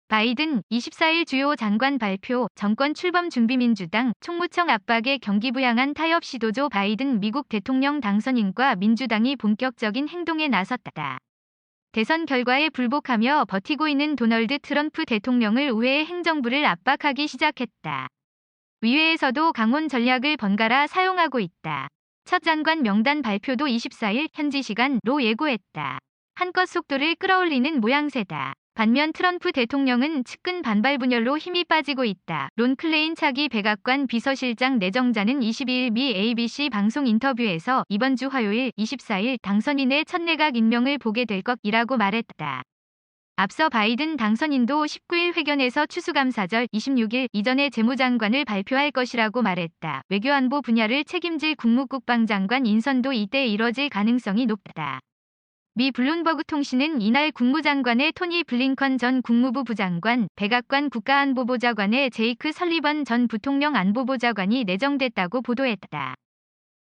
바이든 24일 주요 장관 발표, 정권 출범 준비 민주당 총무청 압박에 경기부양한 타협 시도. 조 바이든 미국 대통령 당선인과 민주당이 본격적인 행동에 나섰다. 대선 결과에 불복하며 버티고 있는 도널드 트럼프 대통령을 의회의 행정부를 압박하기 시작했다. 의회에서도 강혼 전략을 번갈아 사용하고 있다. 첫 장관 명단 발표도 24일 현지 시간로 예고했다. 한껏 속도를 끌어올리는 모양새다. 반면 트럼프 대통령은 측근 반발 분열로 힘이 빠지고 있다. 론 클레인 차기 백악관 비서실장 내정자는 22일 미 ABC 방송 인터뷰에서 이번 주 화요일 24일 당선인의 첫 내각 임명을 보게 될 것이라고 말했다. 앞서 바이든 당선인도 19일 회견에서 추수감사절 26일 이전에 재무장관을 발표할 것이라고 말했다. 외교안보 분야를 책임질 국무국방장관 인선도 이때 이뤄질 가능성이 높다. 미 블룸버그 통신은 이날 국무장관의 토니 블링컨 전 국무부 부장관, 백악관 국가안보보좌관의 제이크 설리번 전 부통령 안보보좌관이 내정됐다고 보도했다.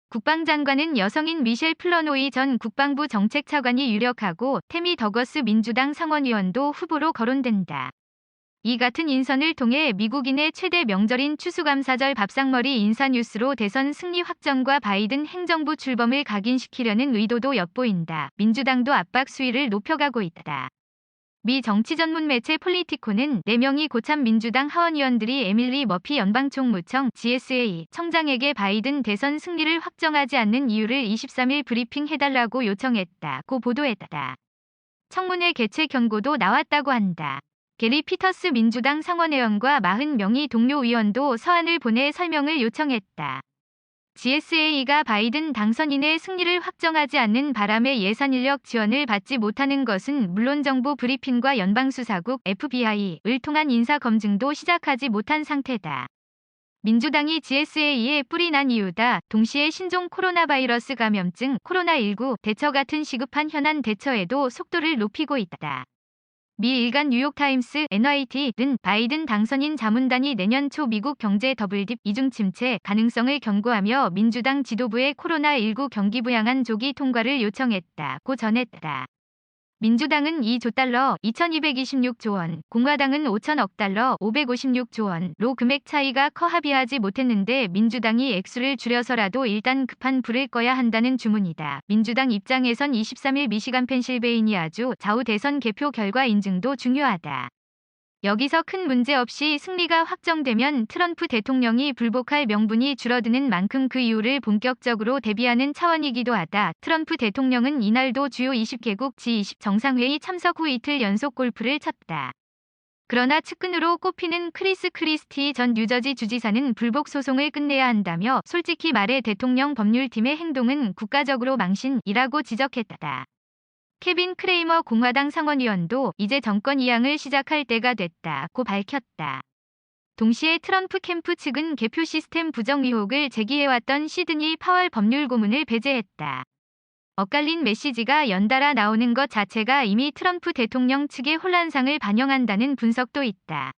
국방장관은 여성인 미셸 플러노이 전 국방부 정책차관이 유력하고 태미 더거스 민주당 상원의원도 후보로 거론된다. 이 같은 인선을 통해 미국인의 최대 명절인 추수감사절 밥상머리 인사뉴스로 대선 승리 확정과 바이든 행정부 출범을 각인시키려는 의도도 엿보인다. 민주당도 압박 수위를 높여가고 있다. 미 정치 전문 매체 폴리티코는 4명이 고참 민주당 하원의원들이 에밀리 머피 연방총무청 GSA 청장에게 바이든 대선 승리를 확정하지 않는 이유를 23일 브리핑해달라고 요청했다고 보도했다. 청문회 개최 경고도 나왔다고 한다. 게리 피터스 민주당 상원의원과 40명의 동료 의원도 서한을 보내 설명을 요청했다. GSA가 바이든 당선인의 승리를 확정하지 않는 바람에 예산 인력 지원을 받지 못하는 것은 물론 정부 브리핑과 연방수사국 FBI를 통한 인사검증도 시작하지 못한 상태다. 민주당이 GSA에 뿔이 난 이유다. 동시에 신종 코로나 바이러스 감염증 코로나19 대처 같은 시급한 현안 대처에도 속도를 높이고 있다. 미 일간 뉴욕타임스 NYT는 바이든 당선인 자문단이 내년 초 미국 경제 더블딥 이중 침체 가능성을 경고하며 민주당 지도부의 코로나19 경기 부양안 조기 통과를 요청했다고 전했다. 민주당은 2조 달러 2226조 원, 공화당은 5천억 달러 556조 원로 금액 차이가 커 합의하지 못했는데 민주당이 액수를 줄여서라도 일단 급한 불을 꺼야 한다는 주문이다. 민주당 입장에선 23일 미시간 펜실베이니아주 좌우 대선 개표 결과 인증도 중요하다. 여기서 큰 문제 없이 승리가 확정되면 트럼프 대통령이 불복할 명분이 줄어드는 만큼 그 이유를 본격적으로 대비하는 차원이기도 하다. 트럼프 대통령은 이날도 주요 20개국 G20 정상회의 참석 후 이틀 연속 골프를 쳤다. 그러나 측근으로 꼽히는 크리스 크리스티 전 뉴저지 주지사는 불복 소송을 끝내야 한다며 솔직히 말해 대통령 법률팀의 행동은 국가적으로 망신이라고 지적했다. 케빈 크레이머 공화당 상원의원도 이제 정권 이양을 시작할 때가 됐다고 밝혔다. 동시에 트럼프 캠프 측은 개표 시스템 부정 의혹을 제기해왔던 시드니 파월 법률고문을 배제했다. 엇갈린 메시지가 연달아 나오는 것 자체가 이미 트럼프 대통령 측의 혼란상을 반영한다는 분석도 있다.